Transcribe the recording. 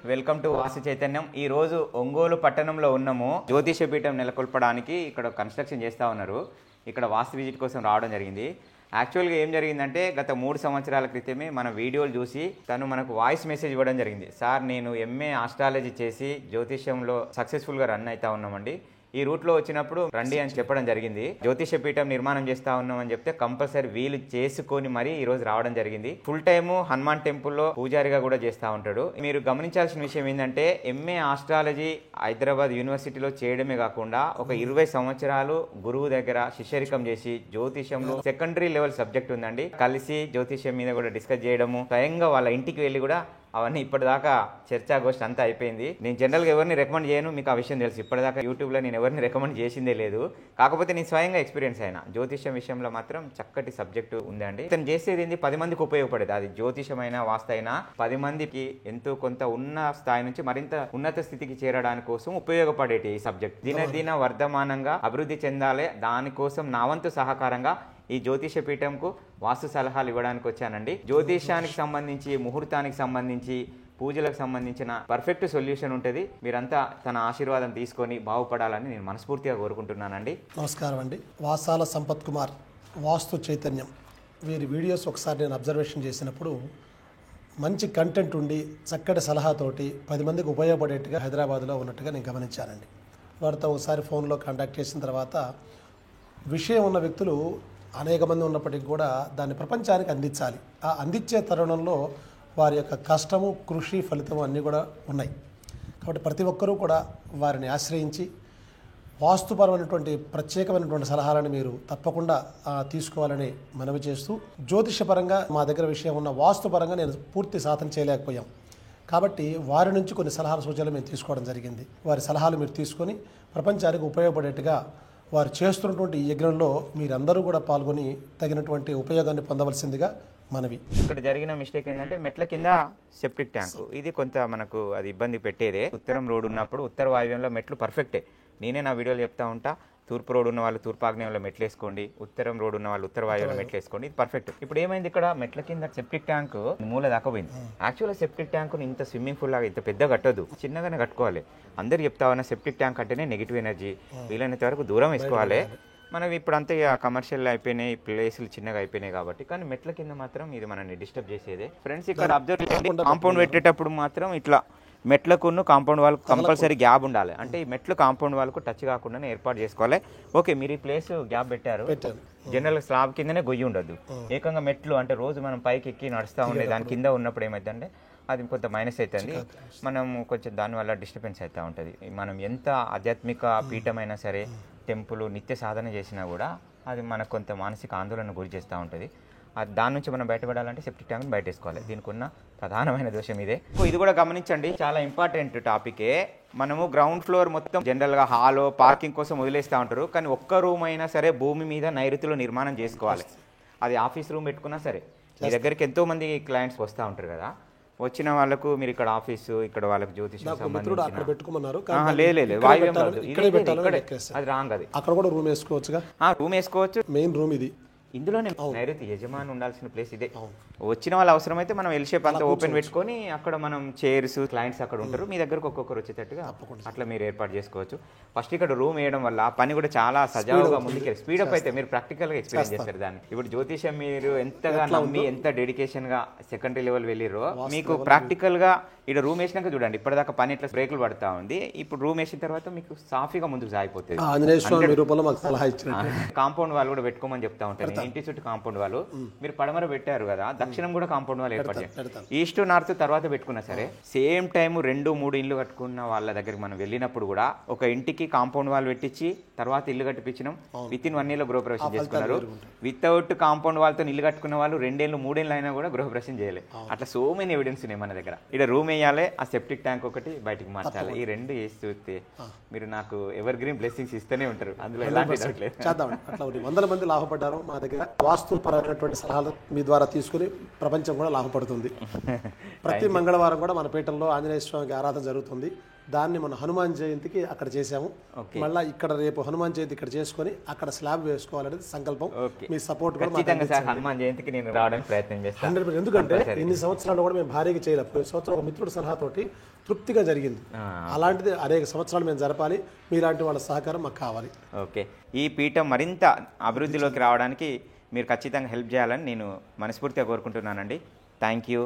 Welcome to వాస్తు చైతన్యం. ఈ రోజు ఒంగోలు పట్టణంలో ఉన్నాము. జ్యోతిష పీఠం నెలకొల్పడానికి ఇక్కడ కన్స్ట్రక్షన్ చేస్తూ ఉన్నారు. ఇక్కడ వాస్తు విజిట్ కోసం రావడం జరిగింది. యాక్చువల్గా ఏం జరిగిందంటే గత 3 సంవత్సరాల క్రితమే మన వీడియోలు చూసి తను మనకు వాయిస్ మెసేజ్ ఇవ్వడం జరిగింది. సార్, నేను ఎంఏ ఆస్ట్రాలజీ చేసి జ్యోతిష్యంలో సక్సెస్ఫుల్గా రన్ అవుతా ఉన్నామండి. ఈ రూట్లో వచ్చినప్పుడు రండి అని చెప్పడం జరిగింది. జ్యోతిష పీఠం నిర్మాణం చేస్తా ఉన్నామని చెప్తే కంపల్సరీ వీలు చేసుకొని మరీ ఈ రోజు రావడం జరిగింది. ఫుల్ టైము హనుమాన్ టెంపుల్లో పూజారిగా కూడా చేస్తూ ఉంటాడు. మీరు గమనించాల్సిన విషయం ఏంటంటే ఎంఏ ఆస్ట్రాలజీ హైదరాబాద్ యూనివర్సిటీలో చేయడమే కాకుండా ఒక 20 సంవత్సరాలు గురువు దగ్గర శిష్యరికం చేసి జ్యోతిషంలో సెకండరీ లెవెల్ సబ్జెక్ట్ ఉందండి. కలిసి జ్యోతిషం మీద కూడా డిస్కస్ చేయడము, స్వయంగా వాళ్ళ ఇంటికి వెళ్ళి కూడా అవన్నీ ఇప్పటిదాకా చర్చాగోష్ఠి అంతా అయిపోయింది. నేను జనరల్గా ఎవరిని రికమెండ్ చేయను, మీకు ఆ విషయం తెలుసు. ఇప్పటిదాకా యూట్యూబ్లో నేను ఎవరిని రికమెండ్ చేసిందే లేదు. కాకపోతే నేను స్వయంగా ఎక్స్పీరియన్స్ అయినా జ్యోతిషం విషయంలో మాత్రం చక్కటి సబ్జెక్టు ఉందండి. తను చేసేది ఏంది 10 మందికి ఉపయోగపడేది. అది జ్యోతిషమైన వాస్తు అయినా 10 మందికి ఎంతో కొంత ఉన్న స్థాయి నుంచి మరింత ఉన్నత స్థితికి చేరడానికి కోసం ఉపయోగపడేటి ఈ సబ్జెక్ట్. దినదిన వర్ధమానంగా అభివృద్ధి చెందాలి. దానికోసం నా వంతు సహకారంగా ఈ జ్యోతిష పీఠంకు వాస్తు సలహాలు ఇవ్వడానికి వచ్చానండి. జ్యోతిషానికి సంబంధించి, ముహూర్తానికి సంబంధించి, పూజలకు సంబంధించిన పర్ఫెక్ట్ సొల్యూషన్ ఉంటుంది. మీరంతా తన ఆశీర్వాదం తీసుకొని బాగుపడాలని నేను మనస్ఫూర్తిగా కోరుకుంటున్నానండి. నమస్కారం అండి. వాసాల సంపత్ కుమార్, వాస్తు చైతన్యం. వీరి వీడియోస్ ఒకసారి నేను అబ్జర్వేషన్ చేసినప్పుడు మంచి కంటెంట్ ఉండి చక్కటి సలహాతోటి 10 మందికి ఉపయోగపడేట్టుగా హైదరాబాద్లో ఉన్నట్టుగా నేను గమనించానండి. వారితో ఒకసారి ఫోన్లో కాంటాక్ట్ చేసిన తర్వాత విషయం ఉన్న వ్యక్తులు అనేక మంది ఉన్నప్పటికీ కూడా దాన్ని ప్రపంచానికి అందించాలి. ఆ అందించే తరుణంలో వారి యొక్క కష్టము, కృషి, ఫలితము అన్నీ కూడా ఉన్నాయి. కాబట్టి ప్రతి ఒక్కరూ కూడా వారిని ఆశ్రయించి వాస్తుపరమైనటువంటి ప్రత్యేకమైనటువంటి సలహాలను మీరు తప్పకుండా తీసుకోవాలని మనవి చేస్తూ, జ్యోతిషపరంగా మా దగ్గర విషయం ఉన్న వాస్తుపరంగా నేను పూర్తి సాధన చేయలేకపోయాం. కాబట్టి వారి నుంచి కొన్ని సలహాల సూచనలు మేము తీసుకోవడం జరిగింది. వారి సలహాలు మీరు తీసుకొని ప్రపంచానికి ఉపయోగపడేట్టుగా వారు చేస్తున్నటువంటి ఈ యజ్ఞంలో మీరందరూ కూడా పాల్గొని తగినటువంటి ఉపయోగాన్ని పొందవలసిందిగా మనవి. ఇక్కడ జరిగిన మిస్టేక్ ఏంటంటే మెట్ల కింద సెప్టిక్ ట్యాంకు. ఇది కొంత మనకు అది ఇబ్బంది పెట్టేదే. ఉత్తరం రోడ్ ఉన్నప్పుడు ఉత్తర వాయువ్యంలో మెట్లు పర్ఫెక్టే. నేనే నా వీడియోలో చెప్తా ఉంటా, తూర్పు రోడ్ ఉన్న వాళ్ళు తూర్పు ఆగ్నేయంలో మెట్లు వేసుకోండి, ఉత్తరం రోడ్ ఉన్న వాళ్ళు ఉత్తర వాయువులో మెట్లు వేసుకోండి. ఇది పర్ఫెక్ట్. ఇప్పుడు ఏమైంది, ఇక్కడ మెట్ల కింద సెప్టిక్ ట్యాంక్ మూల దాకా పోయింది. యాక్చువల్గా సెప్టిక్ ట్యాంకుని ఇంత స్విమ్మింగ్ పూల్ లాగా ఇంత పెద్ద కట్టదు, చిన్నగానే కట్టుకోవాలి. అందరు చెప్తా ఉన్నా సెప్టిక్ ట్యాంక్ అంటేనే నెగిటివ్ ఎనర్జీ, వీలైనంత వరకు దూరం వేసుకోవాలి. మనం ఇప్పుడు అంతా కమర్షియల్ అయిపోయినాయి, ప్లేసులు చిన్నగా అయిపోయినాయి కాబట్టి. కానీ మెట్ల కింద మాత్రం ఇది మనల్ని డిస్టర్బ్ చేసేదే. ఫ్రెండ్స్, ఇక్కడ అబ్జర్వ్ చేయండి, కాంపౌండ్ పెట్టేటప్పుడు మాత్రం ఇట్లా మెట్లకున్న కాంపౌండ్ వాళ్ళకు కంపల్సరీ గ్యాప్ ఉండాలి. అంటే ఈ మెట్లు కాంపౌండ్ వాళ్ళకు టచ్ కాకుండా ఏర్పాటు చేసుకోవాలి. ఓకే, మీరు ఈ ప్లేస్ గ్యాప్ పెట్టారు. జనరల్ స్లాబ్ కిందనే గొయ్యి ఉండదు, ఏకంగా మెట్లు అంటే రోజు మనం పైకి ఎక్కి నడుస్తూ ఉండే దాని కింద ఉన్నప్పుడు ఏమైందంటే అది కొంత మైనస్ అవుతుంది. మనం కొంచెం దానివల్ల డిస్టర్బెన్స్ అవుతూ ఉంటుంది. మనం ఎంత ఆధ్యాత్మిక పీఠమైనా సరే, టెంపుల్ నిత్య సాధన చేసినా కూడా అది మనకు కొంత మానసిక ఆందోళన గురి చేస్తూ ఉంటుంది. దాని నుంచి మనం బయటపడాలంటే సెప్టిక్ ట్యాంక్ బయట వేసుకోవాలి. దీనికి ఉన్న ప్రధానమైన దోషం ఇదే. ఇది కూడా గమనించండి, చాలా ఇంపార్టెంట్ టాపికే. మనము గ్రౌండ్ ఫ్లోర్ మొత్తం జనరల్గా హాలో పార్కింగ్ కోసం వదిలేస్తూ ఉంటారు. కానీ ఒక్క రూమ్ అయినా సరే భూమి మీద నైరుతిలో నిర్మాణం చేసుకోవాలి. అది ఆఫీస్ రూమ్ పెట్టుకున్నా సరే. మీ దగ్గరికి ఎంతో మంది క్లయింట్స్ వస్తూ ఉంటారు కదా, వచ్చిన వాళ్ళకు మీరు ఇక్కడ ఆఫీసు, ఇక్కడ వాళ్ళకి జ్యోతిషం సంబంధించిన అది రాంగ్. అది అక్కడ కూడా రూమ్ వేసుకోవచ్చుగా. రూమ్ వేసుకోవచ్చు. మెయిన్ రూమ్ ఇది. ఇందులోనే నైరుతి యజమాని ఉండాల్సిన ప్లేస్ ఇదే. వచ్చిన వాళ్ళు అవసరమైతే మనం ఎల్ షేప్ అంతా ఓపెన్ పెట్టుకొని అక్కడ మనం చైర్స్, క్లయింట్స్ అక్కడ ఉంటారు, మీ దగ్గరకు ఒక్కొక్కరు వచ్చేటట్టుగా అట్లా మీరు ఏర్పాటు చేసుకోవచ్చు. ఫస్ట్ ఇక్కడ రూమ్ వేయడం వల్ల పని కూడా చాలా సజావుగా ముందుకు స్పీడప్ అయితే మీరు ప్రాక్టికల్ గా ఎక్స్పీరియన్స్ చేస్తారు దాన్ని. ఇప్పుడు జ్యోతిషం మీరు ఎంతగా నమ్మి ఎంత డెడికేషన్ గా సెకండరీ లెవెల్ వెళ్ళిరో, మీకు ప్రాక్టికల్ గా ఇక్కడ రూమ్ వేసినాక చూడండి ఇప్పటిదాకా పని ఇట్లా బ్రేకులు పడతా ఉంది. ఇప్పుడు రూమ్ వేసిన తర్వాత మీకు సాఫీగా ముందుకు సాగిపోతుంది. కాంపౌండ్ వాళ్ళు కూడా పెట్టుకోమని చెప్తా ఉంటాను. ఇంటి చుట్టూ కాంపౌండ్ వాళ్ళు మీరు పడమర పెట్టారు కదా, దక్షిణం కూడా కాంపౌండ్ వాళ్ళు ఏర్పాటు చేయాలి. ఈస్ట్ నార్త్ తర్వాత పెట్టుకున్నా సరే సేమ్ టైం 2-3 ఇల్లు కట్టుకున్న వాళ్ళ దగ్గరికి మనం వెళ్ళినప్పుడు కూడా ఒక ఇంటికి కాంపౌండ్ వాళ్ళు పెట్టించి తర్వాత ఇల్లు కట్టిపించినాం. విత్ ఇన్ 1 year గృహప్రవేశం చేసుకున్నారు. వితౌట్ కాంపౌండ్ వాళ్ళతో ఇల్లు కట్టుకున్న వాళ్ళు 2 ఏళ్ళు 3 ఏళ్ళు అయినా కూడా గృహప్రవేశం చేయలేదు. అట్లా సో మెనీ ఎవిడెన్స్ ఉన్నాయి మన దగ్గర. ఇక్కడ రూమ్ వేయాలి, ఆ సెప్టిక్ ట్యాంక్ ఒకటి బయటకు మార్చాలి. ఈ 2 వేసి చూస్తే మీరు నాకు ఎవర్ గ్రీన్ బ్లెస్సింగ్స్ ఇస్తూనే ఉంటారు. అందులో ఎలాంటి చేద్దాం. అట్లా 100 మంది లాభపడ్డారు. మా దగ్గర వాస్తుపరమైనటువంటి సలహాలు మీ ద్వారా తీసుకుని ప్రపంచం కూడా లాభపడుతుంది. ప్రతి మంగళవారం కూడా మన పీఠంలో ఆంజనేయ స్వామికి ఆరాధన జరుగుతుంది. దాన్ని మన హనుమాన్ జయంతికి అక్కడ చేసాము. మళ్ళీ ఇక్కడ రేపు హనుమాన్ జయంతి ఇక్కడ చేసుకొని అక్కడ స్లాబ్ వేసుకోవాలనేది సంకల్పం. మీ సపోర్ట్ కూడా హనుమాన్ జయంతికి నేను రావడానికి ప్రయత్నం చేస్తాను. 100%. ఎందుకంటే ఇన్ని సంవత్సరాలు కూడా మేము భారీగా చేయలేము. ప్రతి సంవత్సరం ఒక మిత్రుడి సలహాతోటి తృప్తిగా జరిగింది. అలాంటిది అనేక సంవత్సరాలు మేము జరపాలి. మీలాంటి వాళ్ళ సహకారం మాకు కావాలి. ఓకే, ఈ పీఠం మరింత అభివృద్ధిలోకి రావడానికి మీరు ఖచ్చితంగా హెల్ప్ చేయాలని నేను మనస్ఫూర్తిగా కోరుకుంటున్నానండి. Thank you.